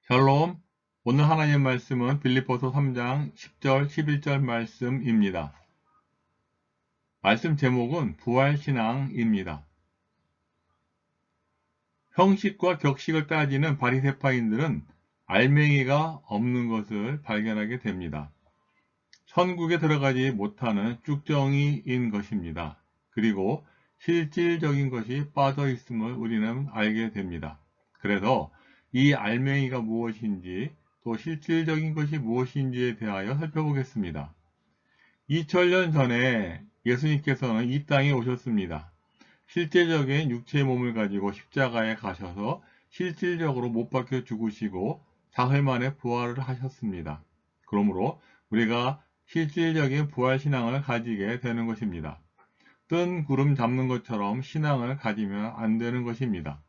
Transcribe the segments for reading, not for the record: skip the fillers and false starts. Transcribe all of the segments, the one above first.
샬롬. 오늘 하나님 말씀은 빌립보서 3장 10절 11절 말씀입니다. 말씀 제목은 부활신앙입니다. 형식과 격식을 따지는 바리새파인들은 알맹이가 없는 것을 발견하게 됩니다. 천국에 들어가지 못하는 쭉정이인 것입니다. 그리고 실질적인 것이 빠져 있음을 우리는 알게 됩니다. 그래서 이 알맹이가 무엇인지 또 실질적인 것이 무엇인지에 대하여 살펴보겠습니다. 2000년 전에 예수님께서는 이 땅에 오셨습니다. 실제적인 육체의 몸을 가지고 십자가에 가셔서 실질적으로 못 박혀 죽으시고 사흘 만에 부활을 하셨습니다. 그러므로 우리가 실질적인 부활신앙을 가지게 되는 것입니다. 뜬 구름 잡는 것처럼 신앙을 가지면 안 되는 것입니다.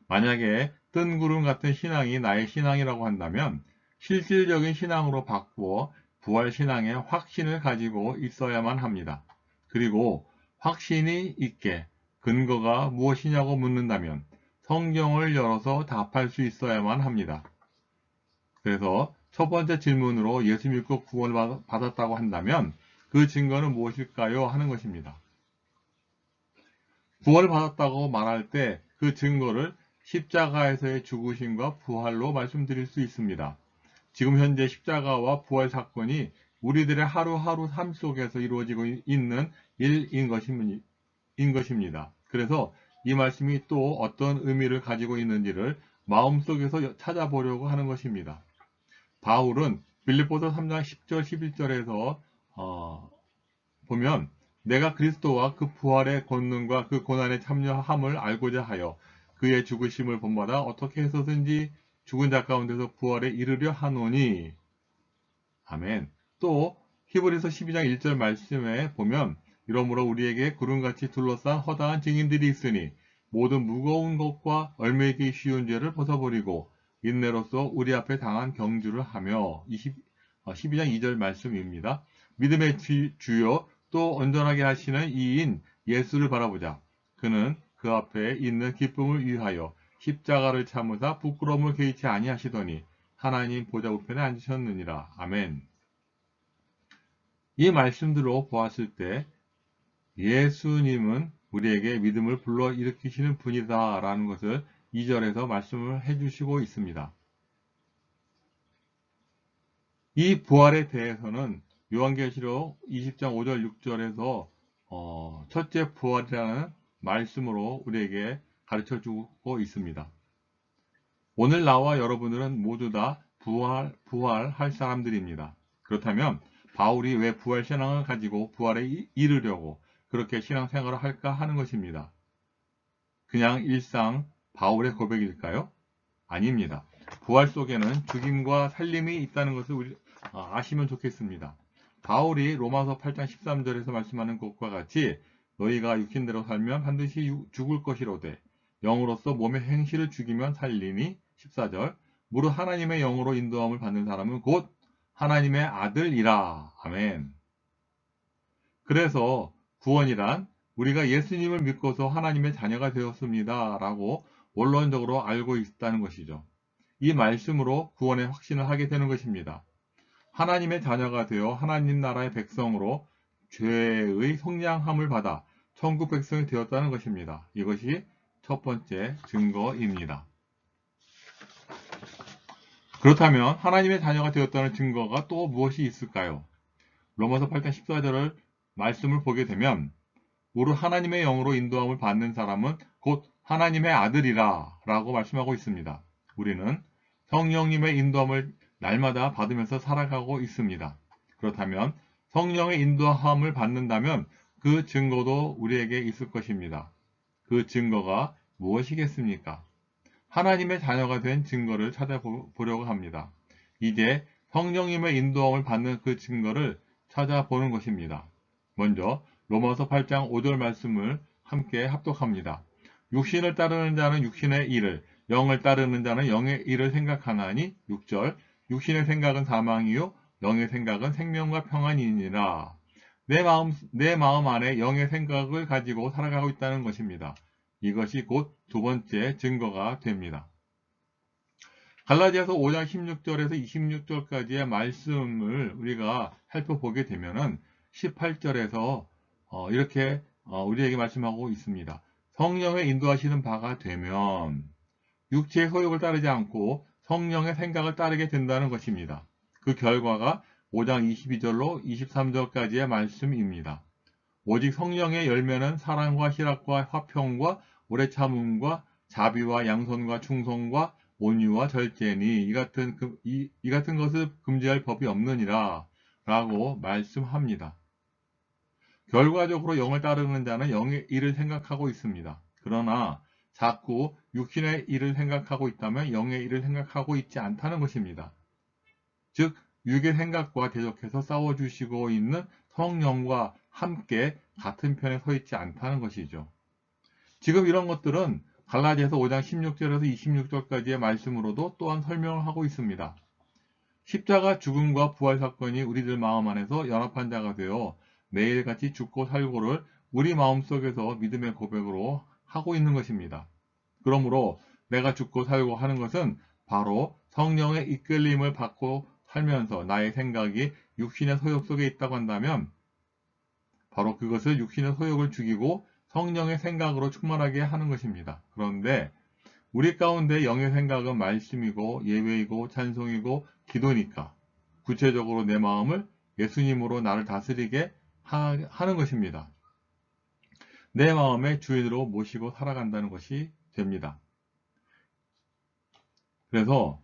만약에 뜬 구름 같은 신앙이 나의 신앙이라고 한다면 실질적인 신앙으로 바꾸어 부활신앙의 확신을 가지고 있어야만 합니다. 그리고 확신이 있게 근거가 무엇이냐고 묻는다면 성경을 열어서 답할 수 있어야만 합니다. 그래서 첫 번째 질문으로 예수 믿고 구원을 받았다고 한다면 그 증거는 무엇일까요? 하는 것입니다. 구원을 받았다고 말할 때 그 증거를 십자가에서의 죽으심과 부활로 말씀드릴 수 있습니다. 지금 현재 십자가와 부활 사건이 우리들의 하루하루 삶 속에서 이루어지고 있는 일인 것입니다. 그래서 이 말씀이 또 어떤 의미를 가지고 있는지를 마음속에서 찾아보려고 하는 것입니다. 바울은 빌립보서 3장 10절 11절에서 보면 내가 그리스도와 그 부활의 권능과 그 고난에 참여함을 알고자 하여 그의 죽으심을 본받아 어떻게 해서든지 죽은 자 가운데서 부활에 이르려 하노니. 아멘. 또 히브리서 12장 1절 말씀에 보면 이러므로 우리에게 구름같이 둘러싼 허다한 증인들이 있으니 모든 무거운 것과 얼매기 쉬운 죄를 벗어버리고 인내로서 우리 앞에 당한 경주를 하며 12장 2절 말씀입니다. 믿음의 주요 또 온전하게 하시는 이인 예수를 바라보자. 그는 그 앞에 있는 기쁨을 위하여 십자가를 참으사 부끄러움을 개의치 아니하시더니 하나님 보좌 우편에 앉으셨느니라. 아멘. 이 말씀들로 보았을 때 예수님은 우리에게 믿음을 불러일으키시는 분이다 라는 것을 2절에서 말씀을 해주시고 있습니다. 이 부활에 대해서는 요한계시록 20장 5절 6절에서 첫째 부활이라는 말씀으로 우리에게 가르쳐주고 있습니다. 오늘 나와 여러분들은 모두 다 부활할 사람들입니다. 그렇다면 바울이 왜 부활신앙을 가지고 부활에 이르려고 그렇게 신앙생활을 할까 하는 것입니다. 그냥 일상 바울의 고백일까요? 아닙니다. 부활 속에는 죽임과 살림이 있다는 것을 아시면 좋겠습니다. 바울이 로마서 8장 13절에서 말씀하는 것과 같이 너희가 육신대로 살면 반드시 죽을 것이로되 영으로서 몸의 행실을 죽이면 살리니 14절 무릇 하나님의 영으로 인도함을 받는 사람은 곧 하나님의 아들이라. 아멘. 그래서 구원이란 우리가 예수님을 믿고서 하나님의 자녀가 되었습니다 라고 원론적으로 알고 있다는 것이죠. 이 말씀으로 구원의 확신을 하게 되는 것입니다. 하나님의 자녀가 되어 하나님 나라의 백성으로 죄의 속량함을 받아 천국 백성이 되었다는 것입니다. 이것이 첫 번째 증거입니다. 그렇다면 하나님의 자녀가 되었다는 증거가 또 무엇이 있을까요? 로마서 8장 14절을 말씀을 보게 되면 무릇 하나님의 영으로 인도함을 받는 사람은 곧 하나님의 아들이라 라고 말씀하고 있습니다. 우리는 성령님의 인도함을 날마다 받으면서 살아가고 있습니다. 그렇다면 성령의 인도함을 받는다면 그 증거도 우리에게 있을 것입니다. 그 증거가 무엇이겠습니까? 하나님의 자녀가 된 증거를 찾아보려고 합니다. 이제 성령님의 인도함을 받는 그 증거를 찾아보는 것입니다. 먼저 로마서 8장 5절 말씀을 함께 합독합니다. 육신을 따르는 자는 육신의 일을, 영을 따르는 자는 영의 일을 생각하나니 6절 육신의 생각은 사망이요 영의 생각은 생명과 평안이니라. 내 마음 안에 영의 생각을 가지고 살아가고 있다는 것입니다. 이것이 곧 두 번째 증거가 됩니다. 갈라디아서 5장 16절에서 26절까지의 말씀을 우리가 살펴보게 되면은 18절에서 이렇게 우리에게 말씀하고 있습니다. 성령의 인도하시는 바가 되면 육체의 소욕을 따르지 않고 성령의 생각을 따르게 된다는 것입니다. 그 결과가 5장 22절로 23절까지의 말씀입니다. 오직 성령의 열매는 사랑과 희락과 화평과 오래 참음과 자비와 양선과 충성과 온유와 절제니 이 같은 것을 금지할 법이 없느니라 라고 말씀합니다. 결과적으로 영을 따르는 자는 영의 일을 생각하고 있습니다. 그러나 자꾸 육신의 일을 생각하고 있다면 영의 일을 생각하고 있지 않다는 것입니다. 즉 육의 생각과 대적해서 싸워주시고 있는 성령과 함께 같은 편에 서 있지 않다는 것이죠. 지금 이런 것들은 갈라디아서 5장 16절에서 26절까지의 말씀으로도 또한 설명을 하고 있습니다. 십자가 죽음과 부활 사건이 우리들 마음 안에서 연합한 자가 되어 매일같이 죽고 살고를 우리 마음속에서 믿음의 고백으로 하고 있는 것입니다. 그러므로 내가 죽고 살고 하는 것은 바로 성령의 이끌림을 받고 살면서 나의 생각이 육신의 소욕 속에 있다고 한다면 바로 그것을 육신의 소욕을 죽이고 성령의 생각으로 충만하게 하는 것입니다. 그런데 우리 가운데 영의 생각은 말씀이고 예배이고 찬송이고 기도니까 구체적으로 내 마음을 예수님으로 나를 다스리게 하는 것입니다. 내 마음의 주인으로 모시고 살아간다는 것이 됩니다. 그래서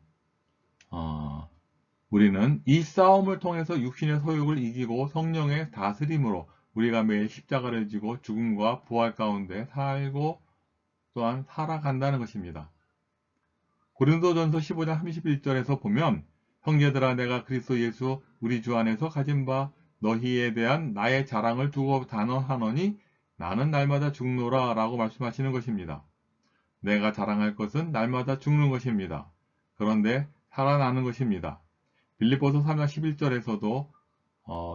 우리는 이 싸움을 통해서 육신의 소욕을 이기고 성령의 다스림으로 우리가 매일 십자가를 지고 죽음과 부활 가운데 살고 또한 살아간다는 것입니다. 고린도전서 15장 31절에서 보면 형제들아 내가 그리스도 예수 우리 주 안에서 가진 바 너희에 대한 나의 자랑을 두고 단언하노니 나는 날마다 죽노라 라고 말씀하시는 것입니다. 내가 자랑할 것은 날마다 죽는 것입니다. 그런데 살아나는 것입니다. 빌립보서 3장 11절에서도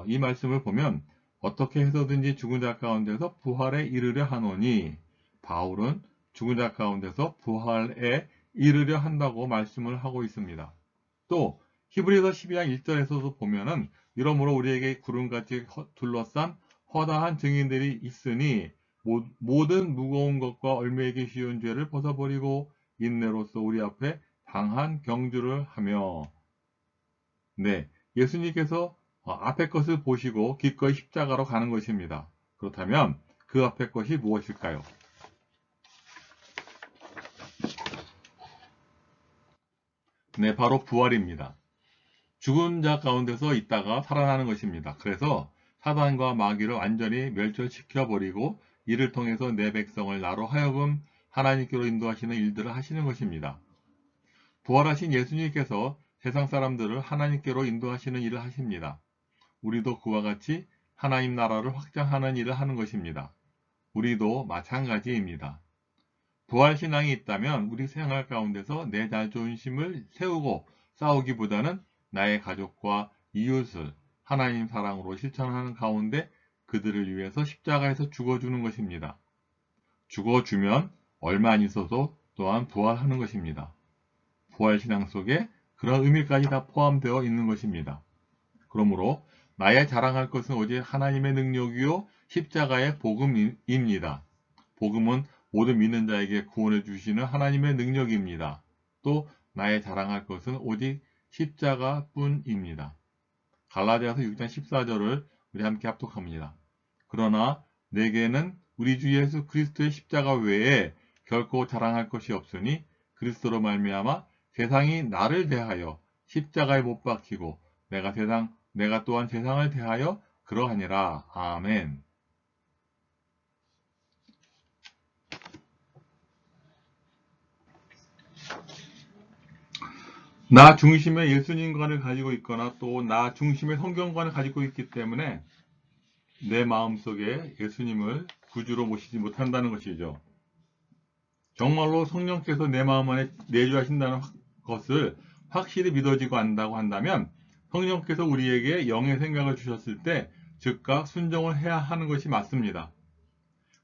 이 말씀을 보면 어떻게 해서든지 죽은 자 가운데서 부활에 이르려 하노니 바울은 죽은 자 가운데서 부활에 이르려 한다고 말씀을 하고 있습니다. 또 히브리서 12장 1절에서도 보면은 이러므로 우리에게 구름같이 둘러싼 허다한 증인들이 있으니 모든 무거운 것과 얽매이기 쉬운 죄를 벗어버리고 인내로서 우리 앞에 당한 경주를 하며 네, 예수님께서 앞의 것을 보시고 기꺼이 십자가로 가는 것입니다. 그렇다면 그 앞의 것이 무엇일까요? 네, 바로 부활입니다. 죽은 자 가운데서 있다가 살아나는 것입니다. 그래서 사단과 마귀를 완전히 멸절시켜버리고 이를 통해서 내 백성을 나로 하여금 하나님께로 인도하시는 일들을 하시는 것입니다. 부활하신 예수님께서 세상 사람들을 하나님께로 인도하시는 일을 하십니다. 우리도 그와 같이 하나님 나라를 확장하는 일을 하는 것입니다. 우리도 마찬가지입니다. 부활신앙이 있다면 우리 생활 가운데서 내 자존심을 세우고 싸우기보다는 나의 가족과 이웃을 하나님 사랑으로 실천하는 가운데 그들을 위해서 십자가에서 죽어주는 것입니다. 죽어주면 얼마 안 있어도 또한 부활하는 것입니다. 부활신앙 속에 그런 의미까지 다 포함되어 있는 것입니다. 그러므로 나의 자랑할 것은 오직 하나님의 능력이요 십자가의 복음입니다. 복음은 모든 믿는 자에게 구원해 주시는 하나님의 능력입니다. 또 나의 자랑할 것은 오직 십자가뿐입니다. 갈라디아서 6장 14절을 우리 함께 합독합니다. 그러나 내게는 우리 주 예수 그리스도의 십자가 외에 결코 자랑할 것이 없으니 그리스도로 말미암아 세상이 나를 대하여 십자가에 못 박히고 내가 또한 세상을 대하여 그러하니라. 아멘. 나 중심의 예수님관을 가지고 있거나 또 나 중심의 성경관을 가지고 있기 때문에 내 마음속에 예수님을 구주로 모시지 못한다는 것이죠. 정말로 성령께서 내 마음 안에 내주하신다는 것을 확실히 믿어지고 안다고 한다면 성령께서 우리에게 영의 생각을 주셨을 때 즉각 순종을 해야 하는 것이 맞습니다.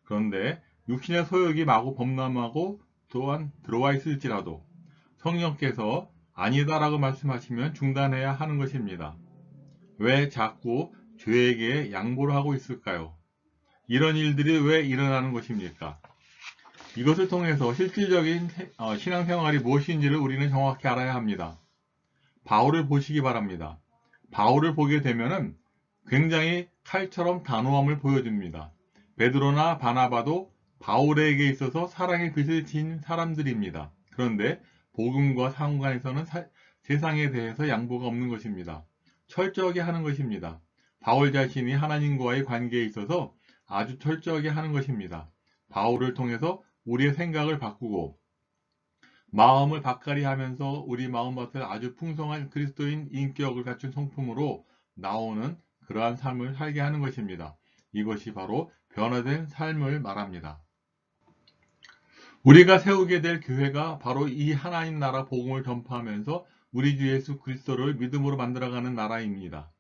그런데 육신의 소욕이 마구 범람하고 또한 들어와 있을지라도 성령께서 아니다라고 말씀하시면 중단해야 하는 것입니다. 왜 자꾸 죄에게 양보를 하고 있을까요? 이런 일들이 왜 일어나는 것입니까? 이것을 통해서 실질적인 신앙생활이 무엇인지를 우리는 정확히 알아야 합니다. 바울을 보시기 바랍니다. 바울을 보게 되면은 굉장히 칼처럼 단호함을 보여줍니다. 베드로나 바나바도 바울에게 있어서 사랑의 빛을 진 사람들입니다. 그런데 복음과 상관에서는 세상에 대해서 양보가 없는 것입니다. 철저하게 하는 것입니다. 바울 자신이 하나님과의 관계에 있어서 아주 철저하게 하는 것입니다. 바울을 통해서 우리의 생각을 바꾸고 마음을 바까리 하면서 우리 마음밭을 아주 풍성한 그리스도인 인격을 갖춘 성품으로 나오는 그러한 삶을 살게 하는 것입니다. 이것이 바로 변화된 삶을 말합니다. 우리가 세우게 될 교회가 바로 이 하나님 나라 복음을 전파하면서 우리 주 예수 그리스도를 믿음으로 만들어가는 나라입니다.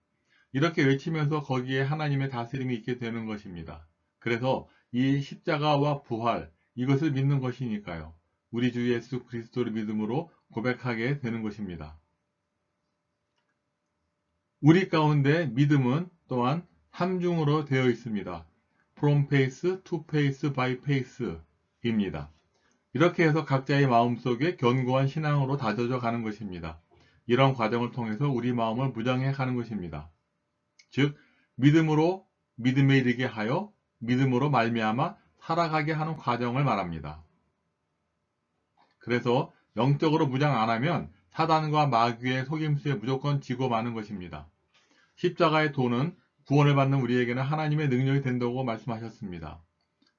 이렇게 외치면서 거기에 하나님의 다스림이 있게 되는 것입니다. 그래서 이 십자가와 부활, 이것을 믿는 것이니까요. 우리 주 예수 그리스도를 믿음으로 고백하게 되는 것입니다. 우리 가운데 믿음은 또한 3중으로 되어 있습니다. From faith, to faith, by faith 입니다. 이렇게 해서 각자의 마음속에 견고한 신앙으로 다져져 가는 것입니다. 이런 과정을 통해서 우리 마음을 무장해 가는 것입니다. 즉 믿음으로 믿음에 이르게 하여 믿음으로 말미암아 살아가게 하는 과정을 말합니다. 그래서 영적으로 무장 안 하면 사단과 마귀의 속임수에 무조건 지고 마는 것입니다. 십자가의 도는 구원을 받는 우리에게는 하나님의 능력이 된다고 말씀하셨습니다.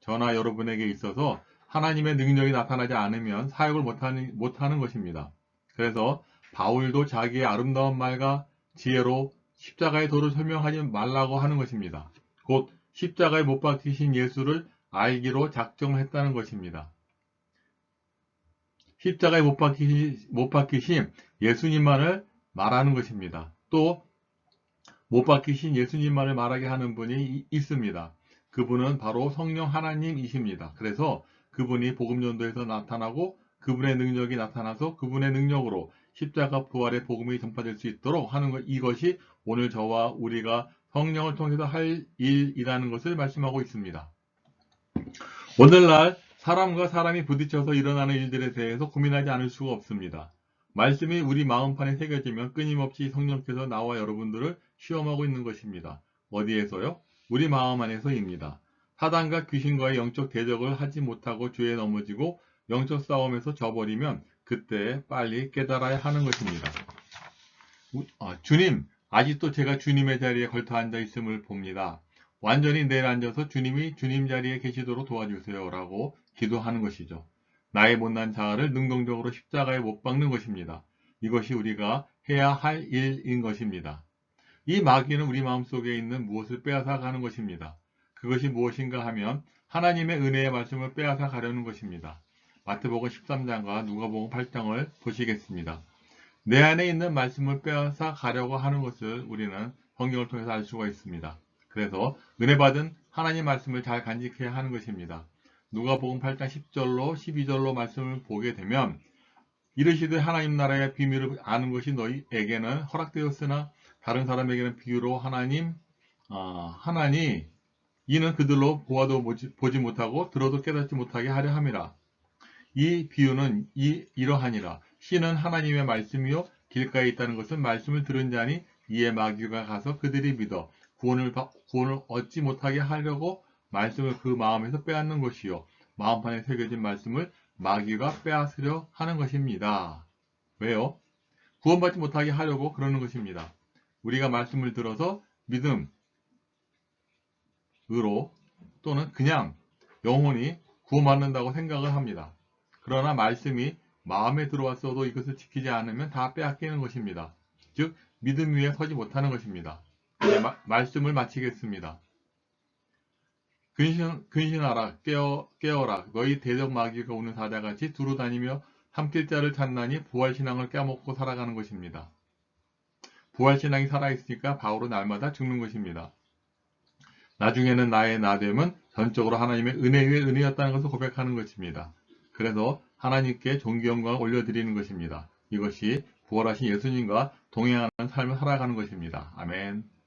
저나 여러분에게 있어서 하나님의 능력이 나타나지 않으면 사역을 못하는 것입니다. 그래서 바울도 자기의 아름다운 말과 지혜로 십자가의 도를 설명하지 말라고 하는 것입니다. 곧 십자가에 못 박히신 예수를 알기로 작정을 했다는 것입니다. 십자가에 못 박히신 예수님만을 말하는 것입니다. 또 못 박히신 예수님만을 말하게 하는 분이 있습니다. 그분은 바로 성령 하나님이십니다. 그래서 그분이 복음전도에서 나타나고 그분의 능력이 나타나서 그분의 능력으로 십자가 부활의 복음이 전파될 수 있도록 하는 것, 이것이 오늘 저와 우리가 성령을 통해서 할 일이라는 것을 말씀하고 있습니다. 오늘날 사람과 사람이 부딪혀서 일어나는 일들에 대해서 고민하지 않을 수가 없습니다. 말씀이 우리 마음판에 새겨지면 끊임없이 성령께서 나와 여러분들을 시험하고 있는 것입니다. 어디에서요? 우리 마음 안에서입니다. 사단과 귀신과의 영적 대적을 하지 못하고 죄에 넘어지고 영적 싸움에서 져버리면 그때 빨리 깨달아야 하는 것입니다. 주님, 아직도 제가 주님의 자리에 걸터 앉아 있음을 봅니다. 완전히 내려앉아서 주님이 주님 자리에 계시도록 도와주세요 라고 기도하는 것이죠. 나의 못난 자아를 능동적으로 십자가에 못 박는 것입니다. 이것이 우리가 해야 할 일인 것입니다. 이 마귀는 우리 마음속에 있는 무엇을 빼앗아 가는 것입니다. 그것이 무엇인가 하면 하나님의 은혜의 말씀을 빼앗아 가려는 것입니다. 마태복음 13장과 누가복음 8장을 보시겠습니다. 내 안에 있는 말씀을 빼앗아 가려고 하는 것을 우리는 성경을 통해서 알 수가 있습니다. 그래서 은혜 받은 하나님 말씀을 잘 간직해야 하는 것입니다. 누가복음 8장 10절로 12절로 말씀을 보게 되면 이르시되 하나님 나라의 비밀을 아는 것이 너희에게는 허락되었으나 다른 사람에게는 비유로 하나니 이는 그들로 보아도 보지 못하고 들어도 깨닫지 못하게 하려 함이라. 이 비유는 이러하니라. 씨는 하나님의 말씀이요 길가에 있다는 것은 말씀을 들은 자니 이에 마귀가 가서 그들이 믿어 구원을 얻지 못하게 하려고 말씀을 그 마음에서 빼앗는 것이요 마음판에 새겨진 말씀을 마귀가 빼앗으려 하는 것입니다. 왜요? 구원받지 못하게 하려고 그러는 것입니다. 우리가 말씀을 들어서 믿음으로 또는 그냥 영혼이 구원받는다고 생각을 합니다. 그러나 말씀이 마음에 들어왔어도 이것을 지키지 않으면 다 빼앗기는 것입니다. 즉 믿음 위에 서지 못하는 것입니다. 이제 말씀을 마치겠습니다. 근신하라 깨어라 너희 대적 마귀가 오는 사자같이 두루 다니며 삼킬 자를 찾나니 부활신앙을 깨먹고 살아가는 것입니다. 부활신앙이 살아있으니까 바울은 날마다 죽는 것입니다. 나중에는 나의 나됨은 전적으로 하나님의 은혜 위에 은혜였다는 것을 고백하는 것입니다. 그래서 하나님께 존귀 영광을 올려드리는 것입니다. 이것이 부활하신 예수님과 동행하는 삶을 살아가는 것입니다. 아멘.